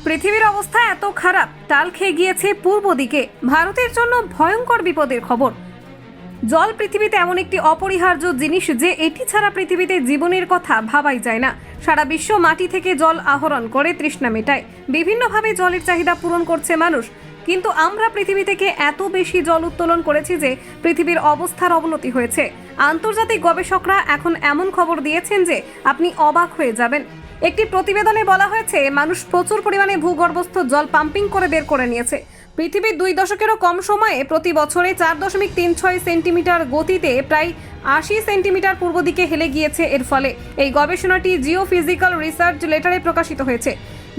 পৃথিবীর অবস্থা এত খারাপ, টাল খেয়ে গিয়েছে পূর্ব দিকে। ভারতের জন্য ভয়ঙ্কর বিপদের খবর। জল পৃথিবীতে এমন একটি অপরিহার্য জিনিস যে এটি ছাড়া পৃথিবীতে জীবনের কথা ভাবাই যায় না। সারা বিশ্ব মাটি থেকে জল আহরণ করে তৃষ্ণা মেটায়, বিভিন্নভাবে জলের চাহিদা পূরণ করছে মানুষ। কিন্তু আমরা পৃথিবী থেকে এত বেশি জল উত্তোলন করেছি যে পৃথিবীর অবস্থার অবনতি হয়েছে। আন্তর্জাতিক গবেষকরা এখন এমন খবর দিয়েছেন যে আপনি অবাক হয়ে যাবেন। একটি প্রতিবেদনে বলা হয়েছে মানুষ প্রচুর পরিমাণে ভূগর্ভস্থ জল পাম্পিং করে বের করে নিয়েছে। পৃথিবীর 2 দশকেরও কম সময়ে প্রতি বছরে 4.36 সেন্টিমিটার গতিতে প্রায় 80 সেন্টিমিটার পূর্ব দিকে হেলে গিয়েছে। এর ফলে এই গবেষণাটি জিওফিজিক্যাল রিসার্চ লেটারে প্রকাশিত হয়েছে।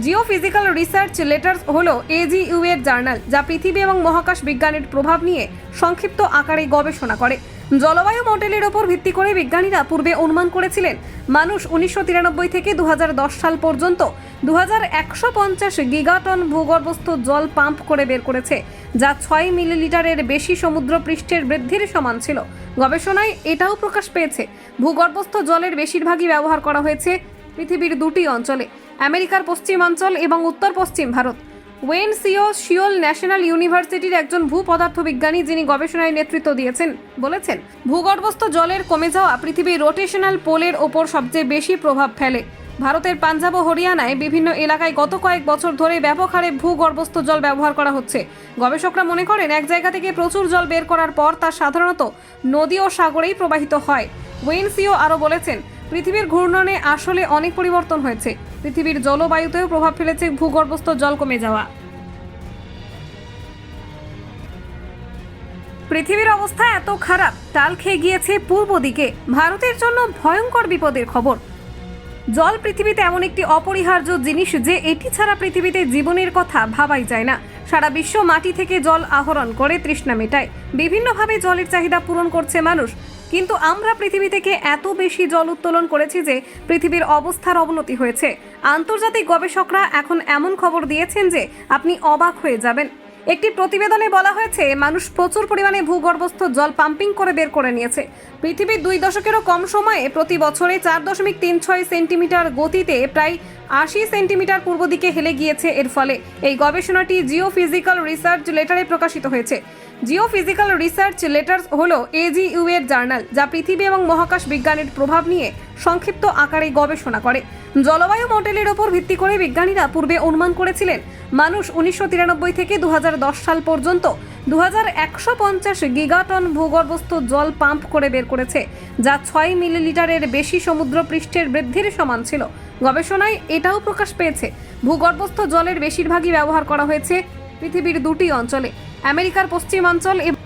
জিওফিজিক্যাল রিসার্চ লেটার্স হলো AGU এর জার্নাল, যা পৃথিবী এবং মহাকাশ বিজ্ঞানের প্রভাব নিয়ে সংক্ষিপ্ত আকারে গবেষণা করে। জলবায়ু মডেলের ওপর ভিত্তি করে বিজ্ঞানীরা পূর্বে অনুমান করেছিলেন মানুষ 1993 থেকে 2010 সাল পর্যন্ত 2150 গিগাটন ভূগর্ভস্থ জল পাম্প করে বের করেছে, যা 6 মিলিলিটারের বেশি সমুদ্র পৃষ্ঠের বৃদ্ধির সমান ছিল। গবেষণায় এটাও প্রকাশ পেয়েছে ভূগর্ভস্থ জলের বেশিরভাগই ব্যবহার করা হয়েছে পৃথিবীর 2টি অঞ্চলে, আমেরিকার পশ্চিমাঞ্চল এবং উত্তর পশ্চিম Bharat. When CO Seoul national ইউনিভার্সিটির একজন ভূপদার্থবিজ্ঞানী, যিনি গবেষণায় নেতৃত্ব দিয়েছেন, বলেছেন ভূগর্ভস্থ জলের কমে যাওয়া পৃথিবীর রোটেশনাল পোলের ওপর সবচেয়ে বেশি প্রভাব ফেলে। ভারতের পাঞ্জাব ও হরিয়ানায় বিভিন্ন এলাকায় গত কয়েক বছর ধরে ব্যাপক হারে ভূগর্ভস্থ জল ব্যবহার করা হচ্ছে। গবেষকরা মনে করেন এক জায়গা থেকে প্রচুর জল বের করার পর তা সাধারণত নদী ও সাগরেই প্রবাহিত হয়। ওয়েন সিও আরও বলেছেন পৃথিবীর ঘূর্ণনে আসলে অনেক পরিবর্তন হয়েছে। পৃথিবীর জলবায়ুতেও প্রভাব ফেলেছে ভূগর্ভস্থ জল কমে যাওয়া। পৃথিবীর অবস্থা এত খারাপ, টাল খেয়ে গিয়েছে পূর্ব দিকে। ভারতের জন্য ভয়ঙ্কর বিপদের খবর। জল পৃথিবীতে এমন একটি অপরিহার্য জিনিস যে এটি ছাড়া পৃথিবীতে জীবনের কথা ভাবাই যায় না। সারা বিশ্ব মাটি থেকে জল আহরণ করে তৃষ্ণা মেটায়, বিভিন্নভাবে জলের চাহিদা পূরণ করছে মানুষ। কিন্তু আমরা পৃথিবী থেকে এত বেশি জল উত্তোলন করেছি যে পৃথিবীর অবস্থার অবনতি হয়েছে। আন্তর্জাতিক গবেষকরা এখন এমন খবর দিয়েছেন যে আপনি অবাক হয়ে যাবেন। একটি প্রতিবেদনে বলা হয়েছে মানুষ প্রচুর পরিমাণে ভূগর্ভস্থ জল পাম্পিং করে বের করে নিয়েছে। পৃথিবীর 2 দশকেরও কম সময়ে প্রতি বছরে 4.36 সেন্টিমিটার গতিতে প্রায় 80 সেন্টিমিটার পূর্ব দিকে হেলে গিয়েছে। এর ফলে এই গবেষণাটি জিওফিজিক্যাল রিসার্চ লেটারে প্রকাশিত হয়েছে। জিওফিজিক্যাল রিসার্চ লেটার্স হলো AGU এর জার্নাল, যা পৃথিবী এবং মহাকাশ বিজ্ঞানের প্রভাব নিয়ে সংক্ষিপ্ত আকারে গবেষণা করে। জলবায়ু মডেলের ওপর ভিত্তি করে বিজ্ঞানীরা পূর্বে অনুমান করেছিলেন মানুষ 1993 থেকে 2010 সাল পর্যন্ত 2150 গিগাটন ভূগর্ভস্থ জল পাম্প করে বের করেছে, যা 6 মিলিলিটারের বেশি সমুদ্র পৃষ্ঠের বৃদ্ধির সমান ছিল। গবেষণায় এটাও প্রকাশ পেয়েছে ভূগর্ভস্থ জলের বেশিরভাগই ব্যবহার করা হয়েছে পৃথিবীর 2টি অঞ্চলে, আমেরিকার পশ্চিমাঞ্চল এবং